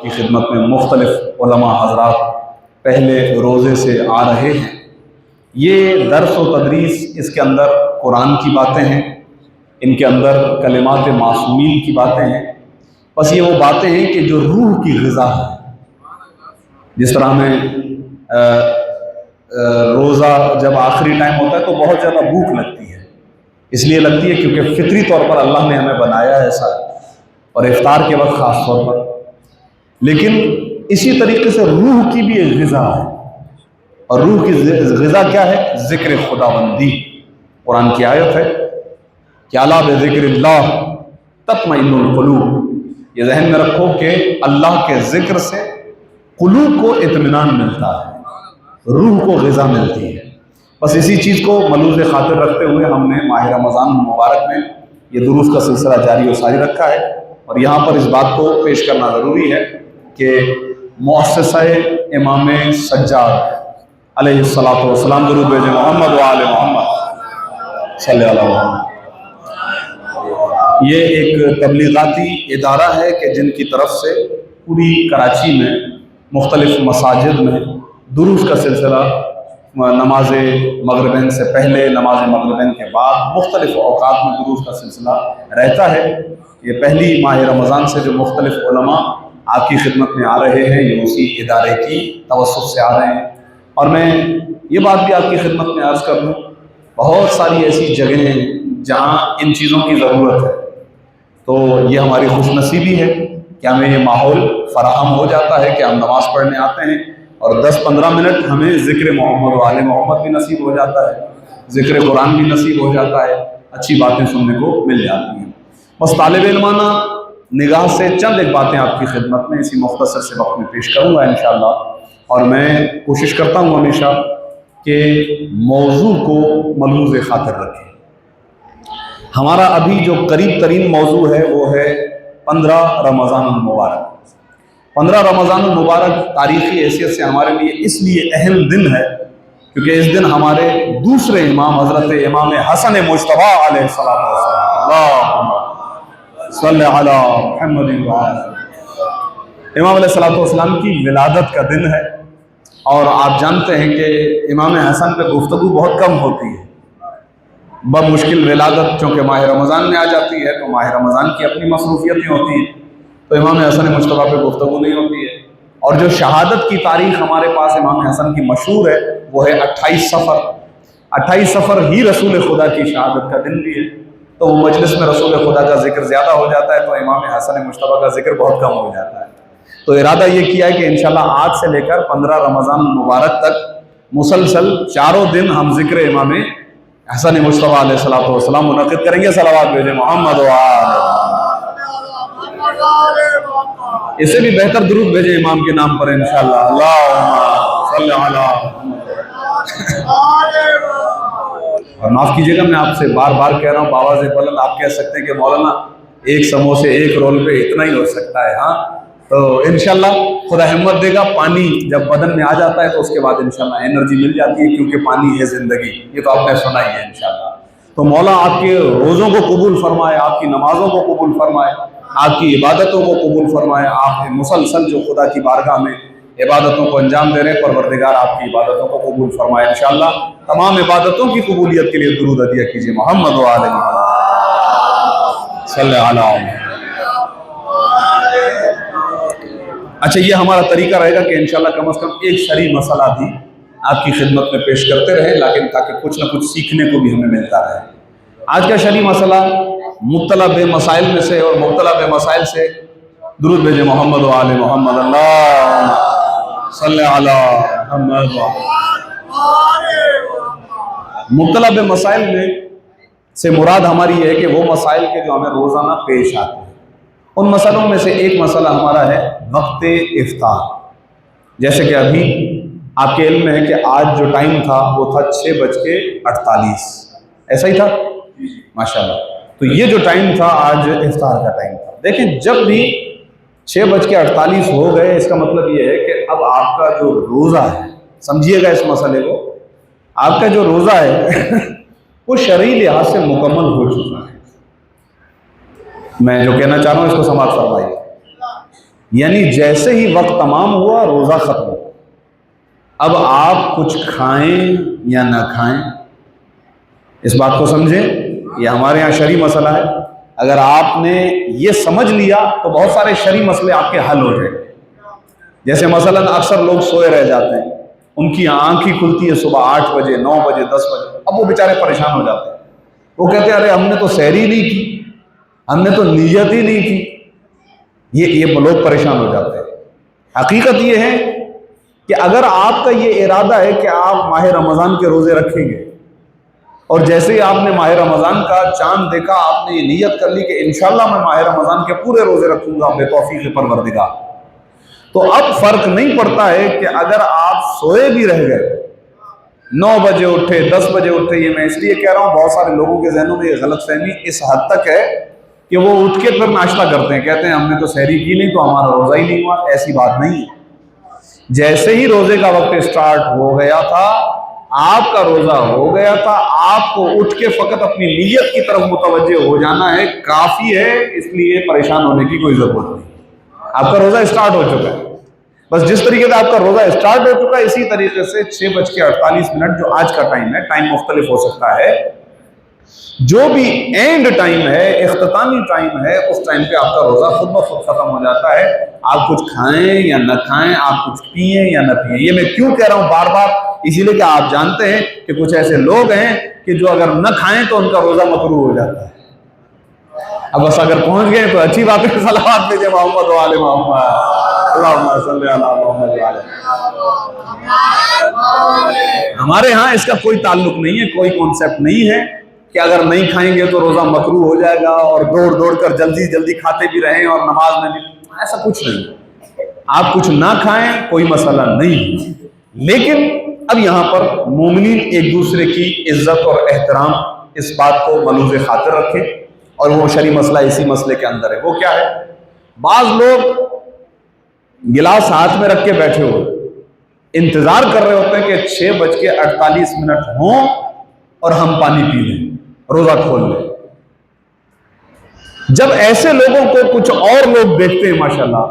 کی خدمت میں مختلف علماء حضرات پہلے روزے سے آ رہے ہیں۔ یہ درس و تدریس، اس کے اندر قرآن کی باتیں ہیں، ان کے اندر کلمات معصومین کی باتیں ہیں، بس یہ وہ باتیں ہیں کہ جو روح کی غذا ہے۔ جس طرح ہمیں روزہ جب آخری ٹائم ہوتا ہے تو بہت زیادہ بھوک لگتی ہے، اس لیے لگتی ہے کیونکہ فطری طور پر اللہ نے ہمیں بنایا ہے ایسا، اور افطار کے وقت خاص طور پر۔ لیکن اسی طریقے سے روح کی بھی ایک غذا ہے، اور روح کی غذا کیا ہے؟ ذکر خداوندی۔ قرآن کی آیت ہے کہ الا بذکر اللہ تطمئن القلوب۔ یہ ذہن میں رکھو کہ اللہ کے ذکر سے قلوب کو اطمینان ملتا ہے، روح کو غذا ملتی ہے۔ بس اسی چیز کو ملوز خاطر رکھتے ہوئے ہم نے ماہ رمضان مبارک میں یہ دروس کا سلسلہ جاری و ساری رکھا ہے، اور یہاں پر اس بات کو پیش کرنا ضروری ہے کہ مؤسسہ امام سجاد علیہ الصلوۃ والسلام، درود بھیجیں محمد و آل محمد صلی اللہ علیہ وسلم، یہ ایک تبلیغاتی ادارہ ہے کہ جن کی طرف سے پوری کراچی میں مختلف مساجد میں دروس کا سلسلہ نماز مغربین سے پہلے، نماز مغربین کے بعد مختلف اوقات میں دروس کا سلسلہ رہتا ہے۔ یہ پہلی ماہ رمضان سے جو مختلف علماء آپ کی خدمت میں آ رہے ہیں، یہ اسی ادارے کی توسط سے آ رہے ہیں۔ اور میں یہ بات بھی آپ کی خدمت میں عرض کر دوں، بہت ساری ایسی جگہیں ہیں جہاں ان چیزوں کی ضرورت ہے، تو یہ ہماری خوش نصیبی ہے کہ ہمیں یہ ماحول فراہم ہو جاتا ہے کہ ہم نماز پڑھنے آتے ہیں، اور 10-15 منٹ ہمیں ذکر محمد و آل محمد بھی نصیب ہو جاتا ہے، ذکر قرآن بھی نصیب ہو جاتا ہے، اچھی باتیں سننے کو مل جاتی ہیں۔ بس طالب علمانہ نگاہ سے چند ایک باتیں آپ کی خدمت میں اسی مختصر سے وقت میں پیش کروں گا انشاءاللہ، اور میں کوشش کرتا ہوں ہمیشہ کہ موضوع کو ملحوظ خاطر رکھیں۔ ہمارا ابھی جو قریب ترین موضوع ہے وہ ہے 15 رمضان المبارک۔ 15 رمضان المبارک تاریخی حیثیت سے ہمارے لیے اس لیے اہم دن ہے کیونکہ اس دن ہمارے دوسرے امام حضرت امام حسن مجتبیٰ علیہ السلام، اللہم صلی علی محمد امام علیہ السلام کی ولادت کا دن ہے، اور آپ جانتے ہیں کہ امام حسن پہ گفتگو بہت کم ہوتی ہے، بمشکل ولادت چونکہ ماہ رمضان میں آ جاتی ہے تو ماہ رمضان کی اپنی مصروفیتیں ہوتی ہیں، تو امام حسن مجتبیٰ پہ گفتگو نہیں ہوتی ہے۔ اور جو شہادت کی تاریخ ہمارے پاس امام حسن کی مشہور ہے وہ ہے 28 صفر۔ 28 صفر ہی رسول خدا کی شہادت کا دن بھی ہے، تو وہ مجلس میں رسول خدا کا ذکر زیادہ ہو جاتا ہے تو امام حسن مجتبیٰ کا ذکر بہت کم ہو جاتا ہے۔ تو ارادہ یہ کیا ہے کہ انشاءاللہ آج سے لے کر 15 رمضان مبارک تک مسلسل چاروں دن ہم ذکر امام حسن مجتبیٰ علیہ السلام منعقد کریں گے۔ صلوات بھیجیں محمد و آل۔ اس سے بھی بہتر درود بھیجیں امام کے نام پر انشاءاللہ، اللہم صلی علی محمد۔ اور معاف کیجیے گا میں آپ سے بار بار کہہ رہا ہوں بآواز بلند، آپ کہہ سکتے ہیں کہ مولانا ایک سموسے ایک رول پہ اتنا ہی ہو سکتا ہے، ہاں تو انشاءاللہ خدا ہمت دے گا۔ پانی جب بدن میں آ جاتا ہے تو اس کے بعد انشاءاللہ انرجی مل جاتی ہے، کیونکہ پانی ہے زندگی، یہ تو آپ نے سنا ہی ہے انشاءاللہ۔ تو مولا آپ کے روزوں کو قبول فرمائے، آپ کی نمازوں کو قبول فرمائے، آپ کی عبادتوں کو قبول فرمائے۔ آپ مسلسل جو خدا کی بارگاہ میں عبادتوں کو انجام دے رہے ہیں، پروردگار آپ کی عبادتوں کو قبول فرمائے انشاءاللہ۔ تمام عبادتوں کی قبولیت کے لیے درود ہدیہ کیجیے محمد و آل محمد صلی علی محمد۔ اچھا، یہ ہمارا طریقہ رہے گا کہ انشاءاللہ کم از کم ایک شرعی مسئلہ بھی آپ کی خدمت میں پیش کرتے رہیں، لیکن تاکہ کچھ نہ کچھ سیکھنے کو بھی ہمیں ملتا رہے۔ آج کا شرعی مسئلہ مبتلا بے مسائل میں سے، اور مبتلا بے مسائل سے درود بھیجیں محمد و آل محمد، اللہم صلی علی محمد۔ مبتلا بے مسائل میں سے مراد ہماری یہ ہے کہ وہ مسائل کے جو ہمیں روزانہ پیش آتے ہیں، ان مسئلوں میں سے ایک مسئلہ ہمارا ہے وقت افطار۔ جیسے کہ ابھی آپ کے علم میں ہے کہ آج جو ٹائم تھا وہ تھا 6:48، ایسا ہی تھا ماشاءاللہ۔ تو یہ جو ٹائم تھا آج افطار کا ٹائم تھا۔ دیکھیں جب بھی 6:48 ہو گئے، اس کا مطلب یہ ہے کہ اب آپ کا جو روزہ ہے، سمجھیے گا اس مسئلے کو، آپ کا جو روزہ ہے وہ شرعی لحاظ سے مکمل ہو چکا ہے۔ میں جو کہنا چاہ رہا ہوں اس کو سماعت فرمائیے، یعنی جیسے ہی وقت تمام ہوا روزہ ختم ہوا، اب آپ کچھ کھائیں یا نہ کھائیں، اس بات کو سمجھیں، یہ ہمارے ہاں شرعی مسئلہ ہے۔ اگر آپ نے یہ سمجھ لیا تو بہت سارے شرعی مسئلے آپ کے حل ہو جائیں گے۔ جیسے مثلا اکثر لوگ سوئے رہ جاتے ہیں، ان کی آنکھ ہی کھلتی ہے صبح 8 بجے 9 بجے 10 بجے، اب وہ بیچارے پریشان ہو جاتے ہیں، وہ کہتے ہیں ارے ہم نے تو سحری نہیں کی، ہم نے تو نیت ہی نہیں کی، یہ لوگ پریشان ہو جاتے ہیں۔ حقیقت یہ ہے کہ اگر آپ کا یہ ارادہ ہے کہ آپ ماہ رمضان کے روزے رکھیں گے، اور جیسے ہی آپ نے ماہ رمضان کا چاند دیکھا، آپ نے یہ نیت کر لی کہ انشاءاللہ میں ماہ رمضان کے پورے روزے رکھوں گا بے توفیق پروردگار، تو اب فرق نہیں پڑتا ہے کہ اگر آپ سوئے بھی رہ گئے، 9 بجے اٹھے 10 بجے اٹھے، یہ میں اس لیے کہہ رہا ہوں بہت سارے لوگوں کے ذہنوں میں یہ غلط فہمی اس حد تک ہے کہ وہ اٹھ کے پھر ناشتہ کرتے ہیں، کہتے ہیں ہم نے تو سحری کی نہیں تو ہمارا روزہ ہی نہیں ہوا۔ ایسی بات نہیں ہے، جیسے ہی روزے کا وقت اسٹارٹ ہو گیا تھا، آپ کا روزہ ہو گیا تھا، آپ کو اٹھ کے فقط اپنی نیت کی طرف متوجہ ہو جانا ہے، کافی ہے، اس لیے پریشان ہونے کی کوئی ضرورت نہیں۔ آپ کا روزہ اسٹارٹ ہو چکا ہے، بس جس طریقے سے آپ کا روزہ اسٹارٹ ہو چکا ہے اسی طریقے سے 6:48 جو آج کا ٹائم ہے، ٹائم مختلف ہو سکتا ہے، جو بھی اینڈ ٹائم ہے، اختتامی ٹائم ہے، اس ٹائم پہ آپ کا روزہ خود بخود ختم ہو جاتا ہے۔ آپ کچھ کھائیں یا نہ کھائیں، آپ کچھ پئیں یا نہ پئیں۔ یہ میں کیوں کہہ رہا ہوں بار بار؟ اسی لیے کہ آپ جانتے ہیں کہ کچھ ایسے لوگ ہیں کہ جو اگر نہ کھائیں تو ان کا روزہ مکروہ ہو جاتا ہے۔ اب بس اگر پہنچ گئے تو اچھی بات ہے، صلوات بھیجے محمد و آل محمد، اللہم صلی علی محمد و آل محمد۔ ہمارے ہاں اس کا کوئی تعلق نہیں ہے، کوئی کانسیپٹ نہیں ہے کہ اگر نہیں کھائیں گے تو روزہ مکروہ ہو جائے گا اور دوڑ دوڑ کر جلدی جلدی کھاتے بھی رہیں اور نماز میں بھی، ایسا کچھ نہیں۔ آپ کچھ نہ کھائیں کوئی مسئلہ نہیں، لیکن اب یہاں پر مومنین ایک دوسرے کی عزت اور احترام اس بات کو ملحوظ خاطر رکھیں، اور وہ شرعی مسئلہ اسی مسئلے کے اندر ہے۔ وہ کیا ہے؟ بعض لوگ گلاس ہاتھ میں رکھ کے بیٹھے ہوئے انتظار کر رہے ہوتے ہیں کہ 6:48 ہوں اور ہم پانی پی لیں، روزہ کھول لیں۔ جب ایسے لوگوں کو کچھ اور لوگ دیکھتے ہیں، ماشاءاللہ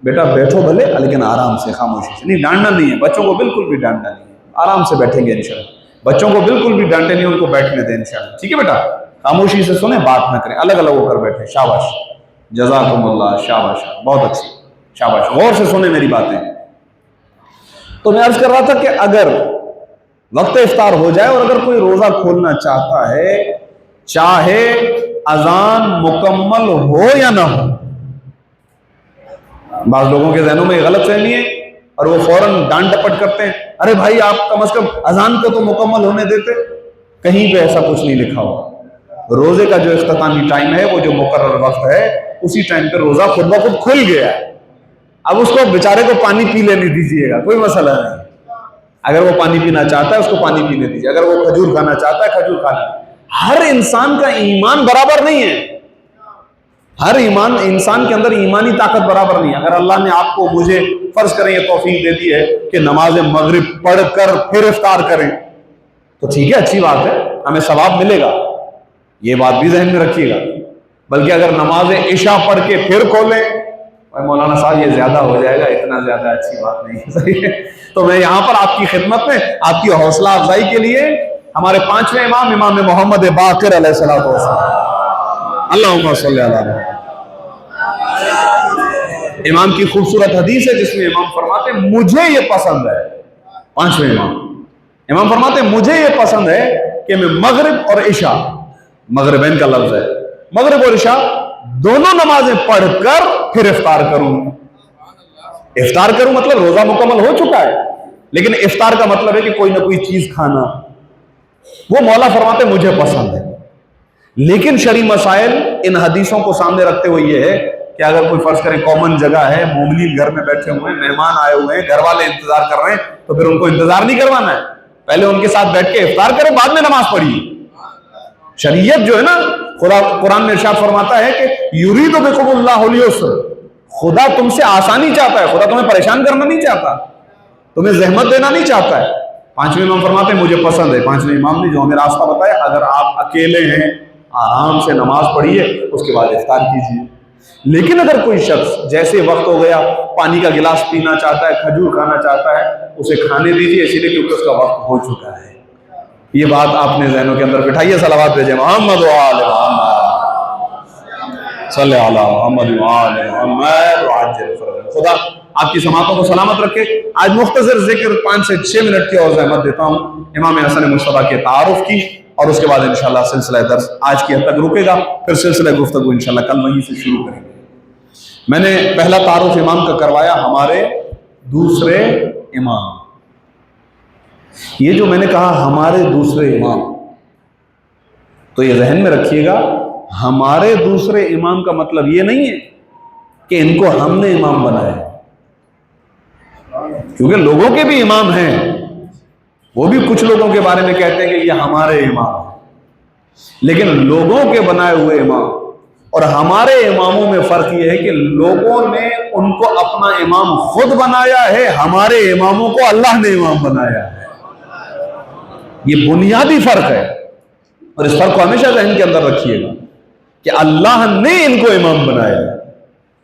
بیٹا بیٹھو بھلے لیکن آرام سے، خاموشی سے، نہیں ڈانٹنا نہیں ہے بچوں کو، بالکل بھی ڈانٹنا نہیں ہے، آرام سے بیٹھیں گے انشاءاللہ، بچوں کو بالکل بھی ڈانٹے نہیں، ان کو بیٹھنے دیں انشاءاللہ، ٹھیک ہے بیٹا؟ خاموشی سے سنیں، بات نہ کریں، الگ الگ ہو کر بیٹھیں، شاباش، جزاکم اللہ، شاباش، بہت اچھی، شاباش، غور سے سنیں میری باتیں۔ تو میں عرض کر رہا تھا کہ اگر وقت افطار ہو جائے اور اگر کوئی روزہ کھولنا چاہتا ہے، چاہے اذان مکمل ہو یا نہ ہو، بعض لوگوں کے ذہنوں میں یہ غلط فہمی ہے اور وہ فوراً ڈانٹ ڈپٹ کرتے ہیں، ارے بھائی آپ کم از کم اذان کو تو مکمل ہونے دیتے۔ کہیں پہ ایسا کچھ نہیں لکھا ہوا۔ روزے کا جو اختتامی ٹائم ہے، وہ جو مقرر وقت ہے، اسی ٹائم پہ روزہ خود بخود کھل گیا ہے۔ اب اس کو بیچارے کو پانی پی لینے دیجیے گا، کوئی مسئلہ نہیں۔ اگر وہ پانی پینا چاہتا ہے اس کو پانی پینے دیجیے، اگر وہ کھجور کھانا چاہتا ہے کھجور کھانا۔ ہر انسان کا ایمان برابر نہیں ہے، ہر انسان کے اندر ایمانی طاقت برابر نہیں ہے۔ اگر اللہ نے آپ کو، مجھے فرض کریں یہ توفیق دے دی ہے کہ نماز مغرب پڑھ کر پھر افطار کریں، تو ٹھیک ہے، اچھی بات ہے، ہمیں ثواب ملے گا، یہ بات بھی ذہن میں رکھیے گا۔ بلکہ اگر نماز عشاء پڑھ کے پھر کھولیں، مولانا صاحب یہ زیادہ ہو جائے گا، اتنا زیادہ اچھی بات نہیں ہے، صحیح ہے؟ تو میں یہاں پر آپ کی خدمت میں آپ کی حوصلہ افزائی کے لیے ہمارے 5ویں امام، امام محمد باقر علیہ الصلوۃ والسلام، اللہم صلی علی محمد، امام کی خوبصورت حدیث ہے جس میں امام فرماتے ہیں مجھے یہ پسند ہے، 5ویں امام فرماتے ہیں مجھے یہ پسند ہے کہ میں مغرب اور عشاء، مغربین کا لفظ ہے، مغرب اور عشاء دونوں نمازیں پڑھ کر پھر افطار کروں۔ افطار کروں مطلب روزہ مکمل ہو چکا ہے، لیکن افطار کا مطلب ہے کہ کوئی نہ کوئی چیز کھانا، وہ مولا فرماتے ہیں مجھے پسند ہے۔ لیکن شرعی مسائل ان حدیثوں کو سامنے رکھتے ہوئے یہ ہے کہ اگر کوئی فرض کریں کامن جگہ ہے، مومنین گھر میں بیٹھے ہوئے ہیں، مہمان آئے ہوئے ہیں، گھر والے انتظار کر رہے ہیں، تو پھر ان کو انتظار نہیں کروانا ہے، پہلے ان کے ساتھ بیٹھ کے افطار کریں، بعد میں نماز پڑھیے۔ شریعت جو ہے نا، خدا قرآن میں ارشاد فرماتا ہے کہ یرید بکم اللہ اليسر، خدا تم سے آسانی چاہتا ہے، خدا تمہیں پریشان کرنا نہیں چاہتا، تمہیں زحمت دینا نہیں چاہتا ہے۔ 5ویں امام فرماتے ہیں مجھے پسند ہے، 5ویں امام نے جو ہمیں راستہ بتایا، اگر آپ اکیلے ہیں آرام سے نماز پڑھیے، اس کے بعد افطار کیجیے۔ لیکن اگر کوئی شخص جیسے وقت ہو گیا پانی کا گلاس پینا چاہتا ہے، کھجور کھانا چاہتا ہے، اسے کھانے دیجیے، اسی لیے کیونکہ اس کا وقت ہو چکا ہے۔ یہ بات آپ نے ذہنوں کے اندر بٹھائیے۔ صلوات بھیجیں محمد و آل محمد، صلی علی محمد و آل محمد وعجل فرج۔ خدا آپ کی سماعتوں کو سلامت رکھے۔ آج مختصر ذکر 5 سے 6 منٹ کی اور زحمت دیتا ہوں امام حسن مصطفیٰ کے تعارف کی، اور اس کے بعد انشاءاللہ سلسلہ درس آج کی حد تک رکے گا، پھر سلسلہ گفتگو انشاءاللہ کل وہیں سے شروع کریں گے۔ میں نے پہلا تعارف امام کا کروایا، ہمارے دوسرے امام۔ یہ جو میں نے کہا ہمارے دوسرے امام، تو یہ ذہن میں رکھیے گا، ہمارے دوسرے امام کا مطلب یہ نہیں ہے کہ ان کو ہم نے امام بنایا، کیونکہ لوگوں کے بھی امام ہیں، وہ بھی کچھ لوگوں کے بارے میں کہتے ہیں کہ یہ ہمارے امام ہیں، لیکن لوگوں کے بنائے ہوئے امام اور ہمارے اماموں میں فرق یہ ہے کہ لوگوں نے ان کو اپنا امام خود بنایا ہے، ہمارے اماموں کو اللہ نے امام بنایا ہے۔ یہ بنیادی فرق ہے، اور اس فرق کو ہمیشہ ذہن کے اندر رکھیے گا کہ اللہ نے ان کو امام بنایا ہے،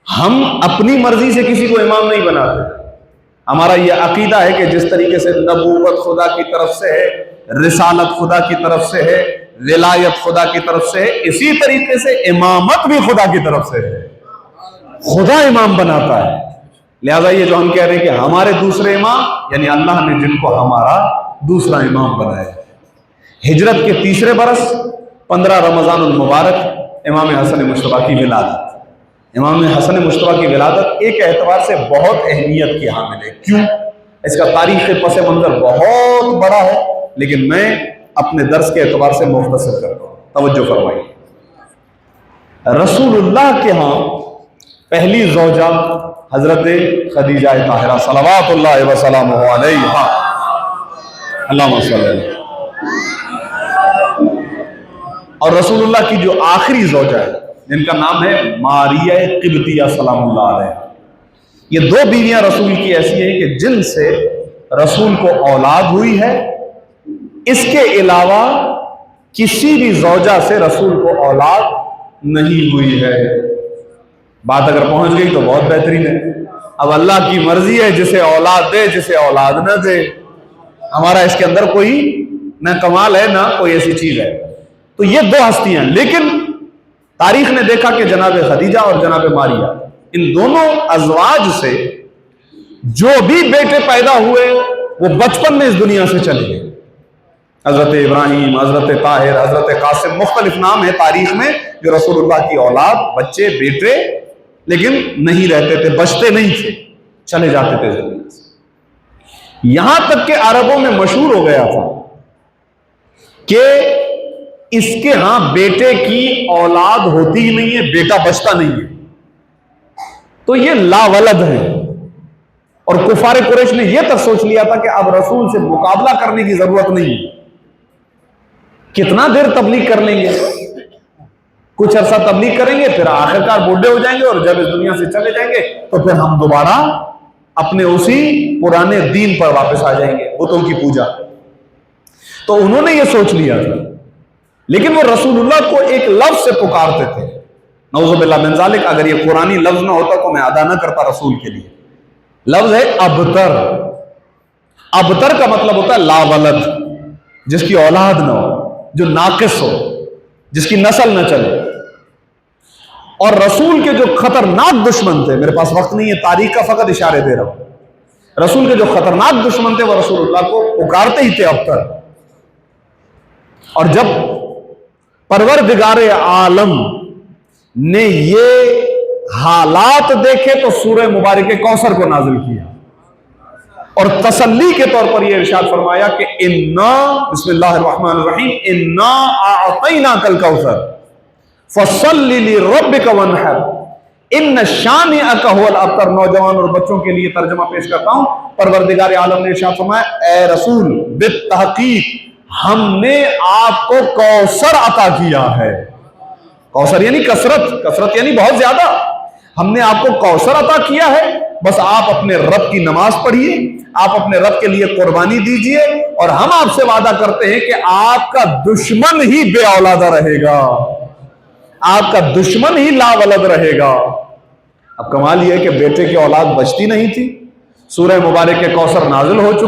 ہم اپنی مرضی سے کسی کو امام نہیں بناتے۔ ہمارا یہ عقیدہ ہے کہ جس طریقے سے نبوت خدا کی طرف سے ہے، رسالت خدا کی طرف سے ہے، ولایت خدا کی طرف سے ہے، اسی طریقے سے امامت بھی خدا کی طرف سے ہے، خدا امام بناتا ہے۔ لہذا یہ جو ہم کہہ رہے ہیں کہ ہمارے دوسرے امام، یعنی اللہ نے جن کو ہمارا دوسرا امام بنایا ہے۔ ہجرت کے 3 برس 15 رمضان المبارک امام حسن مصطفیٰ کی ولادت۔ امام حسن مصطفیٰ کی ولادت ایک اعتبار سے بہت اہمیت کی حامل ہے۔ کیوں؟ اس کا تاریخ پس منظر بہت بڑا ہے، لیکن میں اپنے درس کے اعتبار سے مختصر کرتا ہوں، توجہ فرمائیے۔ رسول اللہ کے ہاں پہلی زوجہ حضرت خدیجہ طاہرہ صلوات اللہ وسلامہ علیہا، اللہم صلی اللہ علیہ، اور رسول اللہ کی جو آخری زوجہ ہے جن کا نام ہے ماریہ قبطیہ سلام اللہ علیہ، یہ 2 بیویاں رسول کی ایسی ہیں کہ جن سے رسول کو اولاد ہوئی ہے، اس کے علاوہ کسی بھی زوجہ سے رسول کو اولاد نہیں ہوئی ہے۔ بات اگر پہنچ گئی تو بہت بہترین ہے۔ اب اللہ کی مرضی ہے، جسے اولاد دے جسے اولاد نہ دے، ہمارا اس کے اندر کوئی نہ کمال ہے نہ کوئی ایسی چیز ہے۔ تو یہ 2 ہستیاں، لیکن تاریخ نے دیکھا کہ جناب خدیجہ اور جناب ماریہ، ان دونوں ازواج سے جو بھی بیٹے پیدا ہوئے وہ بچپن میں اس دنیا سے چلے گئے۔ حضرت ابراہیم، حضرت طاہر، حضرت قاسم، مختلف نام ہے تاریخ میں جو رسول اللہ کی اولاد، بچے، بیٹے، لیکن نہیں رہتے تھے، بچتے نہیں تھے، چلے جاتے تھے اس دنیا سے۔ یہاں تک کہ عربوں میں مشہور ہو گیا تھا کہ اس کے ہاں بیٹے کی اولاد ہوتی ہی نہیں ہے، بیٹا بچتا نہیں ہے، تو یہ لا ولد ہے۔ اور کفار قریش نے یہ تک سوچ لیا تھا کہ اب رسول سے مقابلہ کرنے کی ضرورت نہیں ہے، کتنا دیر تبلیغ کر لیں گے، کچھ عرصہ تبلیغ کریں گے، پھر آخرکار بوڑھے ہو جائیں گے، اور جب اس دنیا سے چلے جائیں گے تو پھر ہم دوبارہ اپنے اسی پرانے دین پر واپس آ جائیں گے، بتوں کی پوجا۔ تو انہوں نے یہ سوچ لیا تھا، لیکن وہ رسول اللہ کو ایک لفظ سے پکارتے تھے، نعوذ باللہ من ذالک، اگر یہ قرآنی لفظ نہ ہوتا تو میں ادا نہ کرتا رسول کے لیے۔ لفظ ہے ابتر۔ ابتر کا مطلب ہوتا ہے لا ولد، جس کی اولاد نہ ہو، جو ناقص ہو، جس کی نسل نہ چلے۔ اور رسول کے جو خطرناک دشمن تھے، میرے پاس وقت نہیں ہے، تاریخ کا فقط اشارے دے رہا ہوں، رسول کے جو خطرناک دشمن تھے وہ رسول اللہ کو پکارتے ہی تھے ابتر۔ اور جب پروردگار عالم نے یہ حالات دیکھے تو سورہ مبارک کوثر کو نازل کیا، اور تسلی کے طور پر یہ ارشاد فرمایا کہ انا، بسم اللہ الرحمن الرحیم، انا اعطیناک الکوثر فصل لربک وانحر ان شانئک هو الابتر۔ نوجوان اور بچوں کے لیے ترجمہ پیش کرتا ہوں۔ پروردگار عالم نے ارشاد فرمایا، اے رسول، بالتحقیق ہم نے آپ کو کوثر عطا کیا ہے۔ کوثر یعنی کثرت، کثرت یعنی بہت زیادہ۔ ہم نے آپ کو کوثر عطا کیا ہے، بس آپ اپنے رب کی نماز پڑھیے، آپ اپنے رب کے لیے قربانی دیجئے، اور ہم آپ سے وعدہ کرتے ہیں کہ آپ کا دشمن ہی بے اولادہ رہے گا، آپ کا دشمن ہی لا ولد رہے گا۔ اب کمال یہ ہے کہ بیٹے کی اولاد بچتی نہیں تھی، سورہ مبارک کوثر نازل ہو چکا